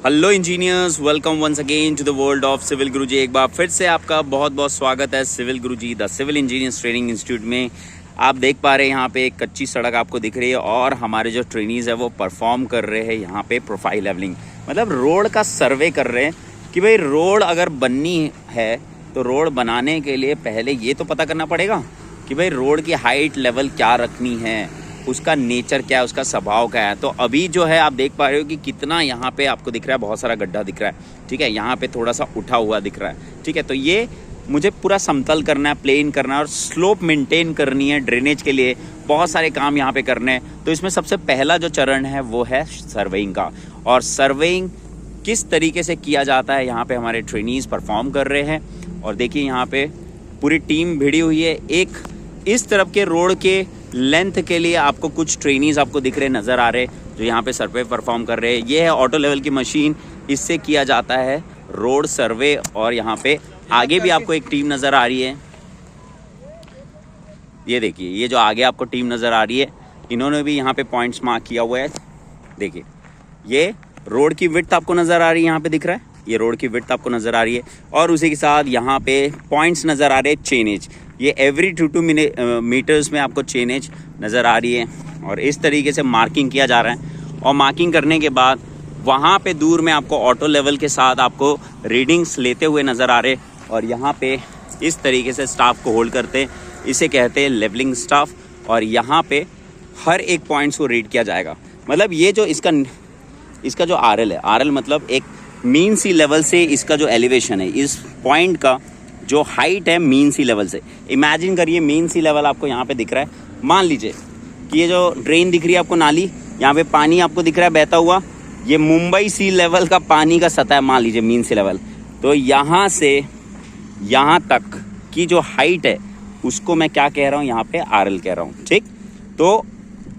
Hello engineers, welcome once again to the world of civil Guruji. एक बार फिर से आपका बहुत बहुत स्वागत है civil Guruji the civil engineers training institute में। आप देख पा रहे हैं यहाँ पे एक कच्ची सड़क आपको दिख रही है और हमारे जो ट्रेनीज है वो परफॉर्म कर रहे हैं यहाँ पे प्रोफाइल लेवलिंग, मतलब रोड का सर्वे कर रहे हैं कि भाई रोड अगर बननी है तो रोड बनाने के लिए पहले ये तो पता करना पड़ेगा कि भाई रोड की हाइट लेवल क्या रखनी है, उसका नेचर क्या है, उसका स्वभाव क्या है। तो अभी जो है आप देख पा रहे हो कि कितना यहाँ पे आपको दिख रहा है, बहुत सारा गड्ढा दिख रहा है, ठीक है। यहाँ पे थोड़ा सा उठा हुआ दिख रहा है, ठीक है। तो ये मुझे पूरा समतल करना है, प्लेन करना है और स्लोप मेंटेन करनी है। ड्रेनेज के लिए बहुत सारे काम यहाँ पे करने हैं। तो इसमें सबसे पहला जो चरण है वो है सर्वेइंग का, और सर्वेइंग किस तरीके से किया जाता है यहाँ पे हमारे ट्रेनीज परफॉर्म कर रहे हैं। और देखिए यहाँ पे पूरी टीम भिड़ी हुई है। एक इस तरफ के रोड के लेंथ के लिए आपको कुछ ट्रेनीज आपको दिख रहे नज़र आ रहे जो यहाँ पे सर्वे परफॉर्म कर रहे हैं। ये है ऑटो लेवल की मशीन, इससे किया जाता है रोड सर्वे। और यहाँ पे आगे भी आपको एक टीम नज़र आ रही है। ये देखिए, ये जो आगे आपको टीम नज़र आ रही है, इन्होंने भी यहाँ पे पॉइंट्स मार्क किया हुआ है। देखिए ये रोड की विड्थ आपको नज़र आ रही है, यहाँ पे दिख रहा है, ये रोड की विड्थ आपको नज़र आ रही है। और उसी के साथ यहाँ पे पॉइंट्स नज़र आ रहे हैं, चेनेज। ये एवरी 2 मीटर्स में आपको चेनेज नज़र आ रही है। और इस तरीके से मार्किंग किया जा रहा है। और मार्किंग करने के बाद वहाँ पे दूर में आपको ऑटो लेवल के साथ आपको रीडिंग्स लेते हुए नज़र आ रहे। और यहाँ पे इस तरीके से स्टाफ को होल्ड करते हैं, इसे कहते हैं लेवलिंग स्टाफ। और यहाँ पे हर एक पॉइंट्स को रीड किया जाएगा। मतलब ये जो इसका जो RL है, RL मतलब एक मीन सी लेवल से इसका जो एलिवेशन है, इस पॉइंट का जो हाइट है मीन सी लेवल से। इमेजिन करिए मीन सी लेवल आपको यहाँ पे दिख रहा है। मान लीजिए कि ये जो ड्रेन दिख रही है आपको, नाली, यहाँ पे पानी आपको दिख रहा है बहता हुआ, ये मुंबई सी लेवल का पानी का सतह है, मान लीजिए मीन सी लेवल। तो यहाँ से यहाँ तक की जो हाइट है उसको मैं क्या कह रहा हूँ, यहाँ पे RL कह रहा हूँ, ठीक। तो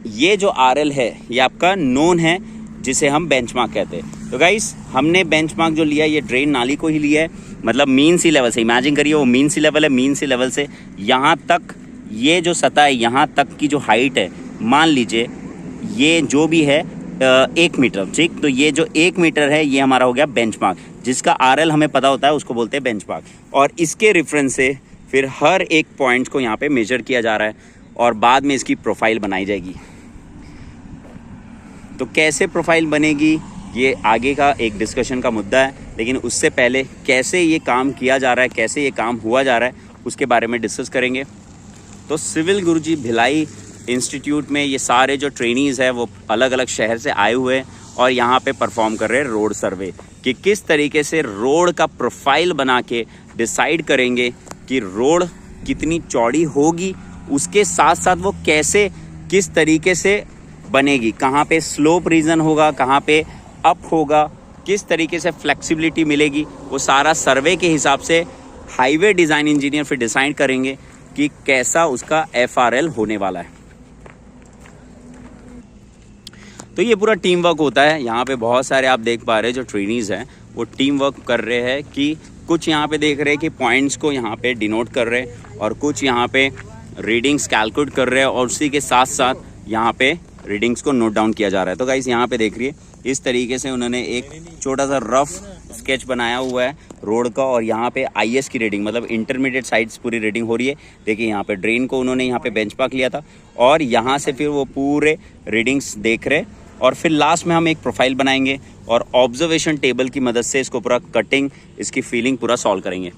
ये जो RL है ये आपका नोन है, जिसे हम बेंचमार्क कहते हैं। तो गाइस हमने बेंचमार्क जो लिया ये ड्रेन नाली को ही लिया है, मतलब मीन सी लेवल से। इमेजिन करिए वो मीन सी लेवल है, मीन सी लेवल से यहाँ तक ये जो सतह है, यहाँ तक की जो हाइट है, मान लीजिए ये जो भी है 1 मीटर, ठीक। तो ये जो 1 मीटर है ये हमारा हो गया बेंचमार्क, जिसका RL हमें पता होता है, उसको बोलते हैं बेंचमार्क। और इसके रेफरेंस से फिर हर एक पॉइंट को यहाँ पे मेजर किया जा रहा है और बाद में इसकी प्रोफाइल बनाई जाएगी। तो कैसे प्रोफाइल बनेगी ये आगे का एक डिस्कशन का मुद्दा है, लेकिन उससे पहले कैसे ये काम किया जा रहा है, कैसे ये काम हुआ जा रहा है, उसके बारे में डिस्कस करेंगे। तो सिविल गुरुजी भिलाई इंस्टीट्यूट में ये सारे जो ट्रेनीज़ हैं वो अलग अलग शहर से आए हुए हैं और यहाँ पे परफॉर्म कर रहे हैं रोड सर्वे, कि किस तरीके से रोड का प्रोफाइल बना के डिसाइड करेंगे कि रोड कितनी चौड़ी होगी, उसके साथ साथ वो कैसे किस तरीके से बनेगी, कहाँ पे स्लोप रीजन होगा, कहाँ पे अप होगा, किस तरीके से फ्लेक्सिबिलिटी मिलेगी, वो सारा सर्वे के हिसाब से हाईवे डिज़ाइन इंजीनियर फिर डिसाइड करेंगे कि कैसा उसका FRL होने वाला है। तो ये पूरा टीम वर्क होता है। यहाँ पे बहुत सारे आप देख पा रहे हैं जो ट्रेनीज़ हैं वो टीम वर्क कर रहे हैं, कि कुछ यहाँ पे देख रहे हैं कि पॉइंट्स को यहाँ पे डिनोट कर रहे हैं और कुछ यहाँ पे रीडिंग्स कैलकुलेट कर रहे हैं और उसी के साथ साथ यहाँ पे रीडिंग्स को नोट डाउन किया जा रहा है। तो गाइस यहाँ पे देख रही है इस तरीके से उन्होंने एक छोटा सा रफ स्केच बनाया हुआ है रोड का, और यहाँ पे IS की रीडिंग मतलब इंटरमीडिएट साइड्स पूरी रीडिंग हो रही है। देखिए यहाँ पे ड्रेन को उन्होंने यहाँ पे बेंचमार्क लिया था और यहाँ से फिर वो पूरे रीडिंग्स देख रहे, और फिर लास्ट में हम एक प्रोफाइल बनाएंगे और ऑब्जर्वेशन टेबल की मदद से इसको पूरा कटिंग, इसकी फीलिंग पूरा सॉल्व करेंगे।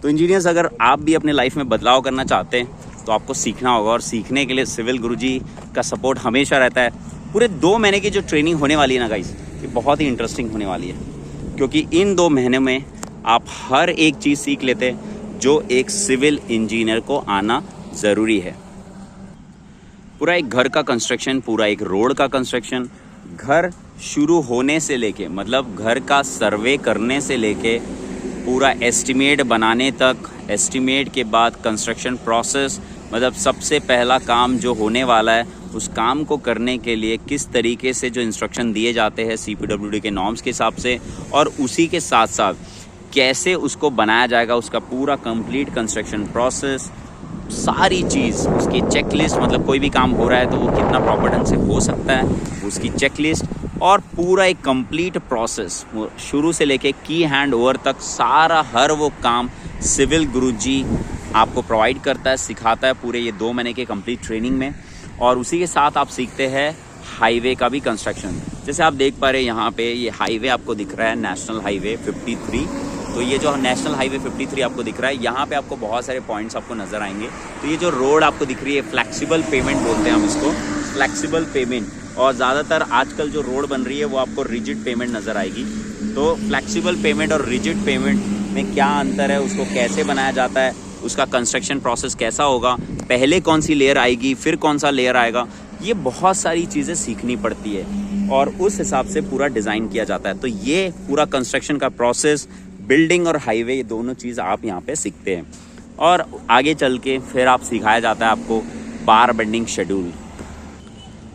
तो इंजीनियर्स, अगर आप भी अपने लाइफ में बदलाव करना चाहते हैं तो आपको सीखना होगा, और सीखने के लिए सिविल गुरुजी का सपोर्ट हमेशा रहता है। पूरे 2 महीने की जो ट्रेनिंग होने वाली है ना गाइस, ये बहुत ही इंटरेस्टिंग होने वाली है, क्योंकि इन 2 महीने में आप हर एक चीज़ सीख लेते हैं जो एक सिविल इंजीनियर को आना ज़रूरी है। पूरा एक घर का कंस्ट्रक्शन, पूरा एक रोड का कंस्ट्रक्शन, घर शुरू होने से लेके, मतलब घर का सर्वे करने से लेके पूरा एस्टिमेट बनाने तक, एस्टिमेट के बाद कंस्ट्रक्शन प्रोसेस, मतलब सबसे पहला काम जो होने वाला है उस काम को करने के लिए किस तरीके से जो इंस्ट्रक्शन दिए जाते हैं CPWD के नॉर्म्स के हिसाब से, और उसी के साथ साथ कैसे उसको बनाया जाएगा, उसका पूरा कंप्लीट कंस्ट्रक्शन प्रोसेस, सारी चीज़, उसकी चेकलिस्ट, मतलब कोई भी काम हो रहा है तो वो कितना प्रॉपर ढंग से हो सकता है, उसकी चेकलिस्ट, और पूरा एक कंप्लीट प्रोसेस शुरू से लेके की हैंड ओवर तक सारा हर वो काम सिविल गुरुजी आपको प्रोवाइड करता है, सिखाता है पूरे ये 2 महीने के कंप्लीट ट्रेनिंग में। और उसी के साथ आप सीखते हैं हाईवे का भी कंस्ट्रक्शन। जैसे आप देख पा रहे हैं यहाँ पे ये हाईवे आपको दिख रहा है, नेशनल हाईवे 53। तो ये जो नेशनल हाईवे 53 आपको दिख रहा है, यहाँ पे आपको बहुत सारे पॉइंट्स आपको नज़र आएंगे। तो ये जो रोड आपको दिख रही है, फ्लेक्सिबल पेमेंट बोलते हैं हम इसको, फ्लेक्सिबल पेमेंट। और ज़्यादातर आजकल जो रोड बन रही है वो आपको रिजिड पेमेंट नज़र आएगी। तो फ्लेक्सिबल पेमेंट और रिजिड पेमेंट में क्या अंतर है, उसको कैसे बनाया जाता है, उसका कंस्ट्रक्शन प्रोसेस कैसा होगा, पहले कौन सी लेयर आएगी, फिर कौन सा लेयर आएगा, ये बहुत सारी चीज़ें सीखनी पड़ती है और उस हिसाब से पूरा डिज़ाइन किया जाता है। तो ये पूरा कंस्ट्रक्शन का प्रोसेस, बिल्डिंग और हाईवे, ये दोनों चीज़ आप यहाँ पे सीखते हैं। और आगे चल के फिर आप सिखाया जाता है आपको बार बेंडिंग शेड्यूल,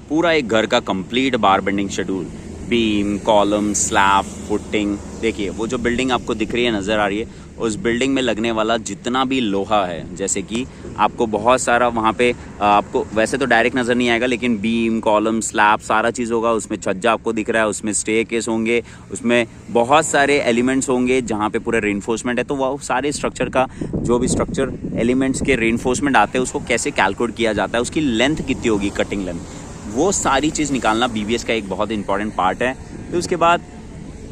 पूरा एक घर का कंप्लीट बार bending schedule, beam, column, slab, footing. देखिए वो जो बिल्डिंग आपको दिख रही है, नज़र आ रही है, उस बिल्डिंग में लगने वाला जितना भी लोहा है, जैसे कि आपको बहुत सारा वहाँ पे आपको वैसे तो डायरेक्ट नज़र नहीं आएगा, लेकिन बीम, कॉलम, स्लैब सारा चीज़ होगा। उसमें छज्जा आपको दिख रहा है, उसमें स्टेयरकेस होंगे, उसमें बहुत सारे एलिमेंट्स होंगे जहाँ पे पूरे रेनफोर्समेंट है। तो वो सारे स्ट्रक्चर का जो भी स्ट्रक्चर एलिमेंट्स के रेनफोर्समेंट आते हैं, उसको कैसे कैलकुलेट किया जाता है, उसकी लेंथ कितनी होगी, कटिंग लेंथ, वो सारी चीज़ निकालना BBS का एक बहुत इंपॉर्टेंट पार्ट है। तो उसके बाद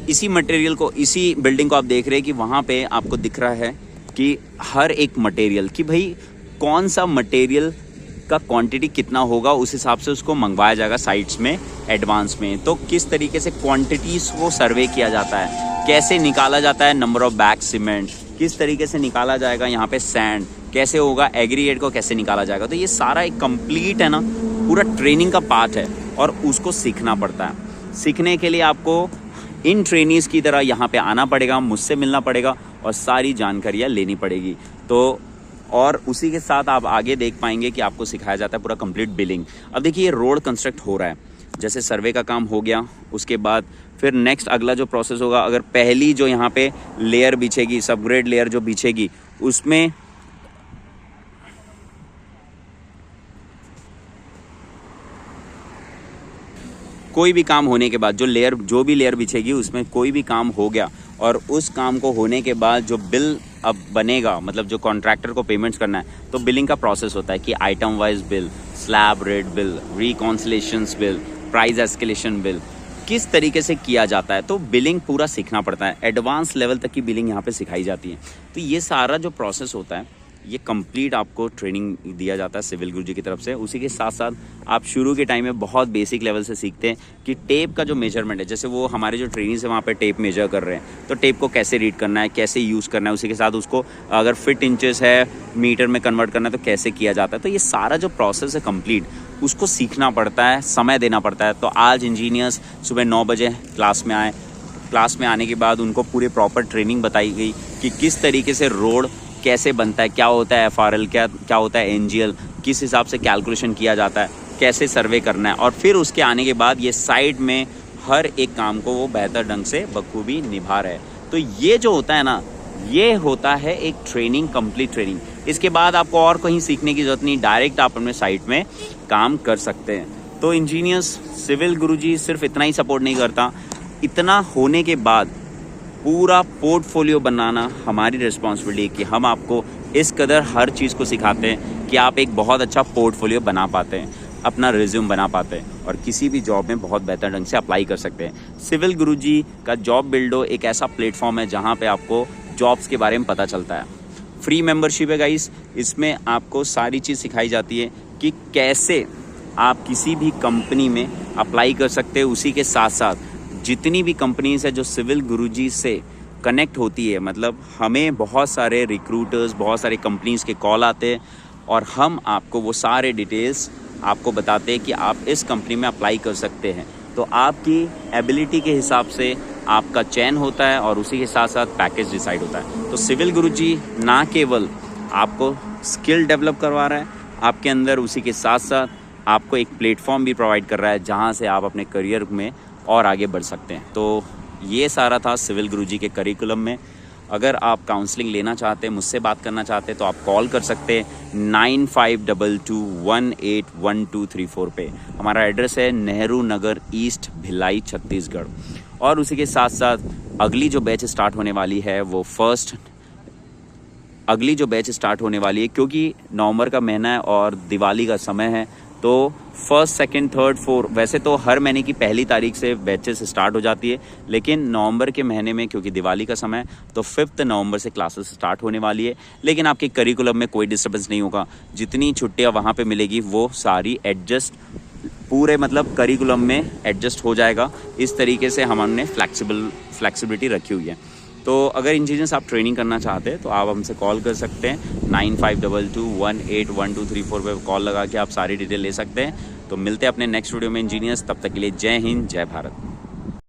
इसी मटेरियल को, इसी बिल्डिंग को आप देख रहे हैं कि वहाँ पे आपको दिख रहा है कि हर एक मटेरियल कि भाई कौन सा मटेरियल का क्वांटिटी कितना होगा, उस हिसाब से उसको मंगवाया जाएगा साइट्स में एडवांस में। तो किस तरीके से क्वांटिटीज़ को सर्वे किया जाता है, कैसे निकाला जाता है नंबर ऑफ बैग सीमेंट, किस तरीके से निकाला जाएगा यहाँ पे सैंड, कैसे होगा एग्रीगेट को कैसे निकाला जाएगा। तो ये सारा एक कंप्लीट है ना, पूरा ट्रेनिंग का पार्ट है और उसको सीखना पड़ता है। सीखने के लिए आपको इन ट्रेनीज़ की तरह यहाँ पे आना पड़ेगा, मुझसे मिलना पड़ेगा और सारी जानकारियाँ लेनी पड़ेगी। तो और उसी के साथ आप आगे देख पाएंगे कि आपको सिखाया जाता है पूरा कंप्लीट बिलिंग। अब देखिए ये रोड कंस्ट्रक्ट हो रहा है, जैसे सर्वे का काम हो गया, उसके बाद फिर नेक्स्ट अगला जो प्रोसेस होगा, अगर पहली जो यहाँ पे लेयर बिछेगी, सबग्रेड लेयर जो बिछेगी, उसमें कोई भी काम होने के बाद जो भी लेयर बिछेगी, उसमें कोई भी काम हो गया और उस काम को होने के बाद जो बिल अब बनेगा, मतलब जो कॉन्ट्रैक्टर को पेमेंट्स करना है, तो बिलिंग का प्रोसेस होता है कि item wise bill, slab rate bill, reconciliations bill, price escalation bill, किस तरीके से किया जाता है। तो बिलिंग पूरा सीखना पड़ता है, एडवांस लेवल तक की बिलिंग यहाँ पे सिखाई जाती है। तो ये सारा जो प्रोसेस होता है, ये कंप्लीट आपको ट्रेनिंग दिया जाता है सिविल गुरुजी की तरफ से। उसी के साथ साथ आप शुरू के टाइम में बहुत बेसिक लेवल से सीखते हैं कि टेप का जो मेजरमेंट है, जैसे वो हमारे जो ट्रेनिंग्स है वहाँ पे टेप मेजर कर रहे हैं, तो टेप को कैसे रीड करना है, कैसे यूज़ करना है, उसी के साथ उसको अगर फिट इंचेस है मीटर में कन्वर्ट करना है तो कैसे किया जाता है। तो ये सारा जो प्रोसेस है कंप्लीट, उसको सीखना पड़ता है, समय देना पड़ता है। तो आज इंजीनियर्स सुबह 9 बजे क्लास में आए, क्लास में आने के बाद उनको पूरे प्रॉपर ट्रेनिंग बताई गई कि किस तरीके से रोड कैसे बनता है, क्या होता है FRL, क्या होता है NGL, किस हिसाब से कैलकुलेशन किया जाता है, कैसे सर्वे करना है। और फिर उसके आने के बाद ये साइड में हर एक काम को वो बेहतर ढंग से बखूबी निभा रहे हैं। तो ये जो होता है ना, ये होता है एक ट्रेनिंग, कंप्लीट ट्रेनिंग। इसके बाद आपको और कहीं सीखने की जरूरत नहीं, डायरेक्ट आप अपने साइट में काम कर सकते हैं। तो इंजीनियर्स, सिविल गुरुजी सिर्फ इतना ही सपोर्ट नहीं करता, इतना होने के बाद पूरा पोर्टफोलियो बनाना हमारी रिस्पॉन्सिबिलिटी है कि हम आपको इस कदर हर चीज़ को सिखाते हैं कि आप एक बहुत अच्छा पोर्टफोलियो बना पाते हैं, अपना रिज्यूम बना पाते हैं और किसी भी जॉब में बहुत बेहतर ढंग से अप्लाई कर सकते हैं। सिविल गुरुजी का जॉब बिल्डो एक ऐसा प्लेटफॉर्म है जहाँ पे आपको जॉब्स के बारे में पता चलता है। फ्री मेंबरशिप है गाइस, इसमें आपको सारी चीज़ सिखाई जाती है कि कैसे आप किसी भी कंपनी में अप्लाई कर सकते हैं। उसी के साथ साथ जितनी भी कंपनीज है जो सिविल गुरुजी से कनेक्ट होती है, मतलब हमें बहुत सारे रिक्रूटर्स, बहुत सारे कंपनीज के कॉल आते हैं और हम आपको वो सारे डिटेल्स आपको बताते हैं कि आप इस कंपनी में अप्लाई कर सकते हैं। तो आपकी एबिलिटी के हिसाब से आपका चयन होता है और उसी के साथ साथ पैकेज डिसाइड होता है। तो सिविल गुरुजी ना केवल आपको स्किल डेवलप करवा रहा है आपके अंदर, उसी के साथ साथ आपको एक प्लेटफॉर्म भी प्रोवाइड कर रहा है जहाँ से आप अपने करियर में और आगे बढ़ सकते हैं। तो ये सारा था सिविल गुरुजी के करिकुलम में। अगर आप काउंसलिंग लेना चाहते हैं, मुझसे बात करना चाहते हैं, तो आप कॉल कर सकते हैं 9522181234 पे। हमारा एड्रेस है नेहरू नगर ईस्ट, भिलाई, छत्तीसगढ़। और उसी के साथ साथ अगली जो बैच स्टार्ट होने वाली है वो स्टार्ट होने वाली है, क्योंकि नवंबर का महीना है और दिवाली का समय है, तो 1st, 2nd, 3rd, 4th वैसे तो हर महीने की 1 तारीख से बैचेस स्टार्ट हो जाती है, लेकिन नवंबर के महीने में क्योंकि दिवाली का समय है तो 5 नवंबर से क्लासेस स्टार्ट होने वाली है। लेकिन आपके करिकुलम में कोई डिस्टर्बेंस नहीं होगा, जितनी छुट्टियां वहाँ पे मिलेगी वो सारी एडजस्ट पूरे मतलब करिकुलम में एडजस्ट हो जाएगा। इस तरीके से हमने फ्लेक्सिबिलिटी रखी हुई है। तो अगर इंजीनियर्स आप ट्रेनिंग करना चाहते हैं तो आप हमसे कॉल कर सकते हैं 9522181234 पे कॉल लगा के आप सारी डिटेल ले सकते हैं। तो मिलते हैं अपने नेक्स्ट वीडियो में इंजीनियर्स, तब तक के लिए जय हिंद, जय भारत।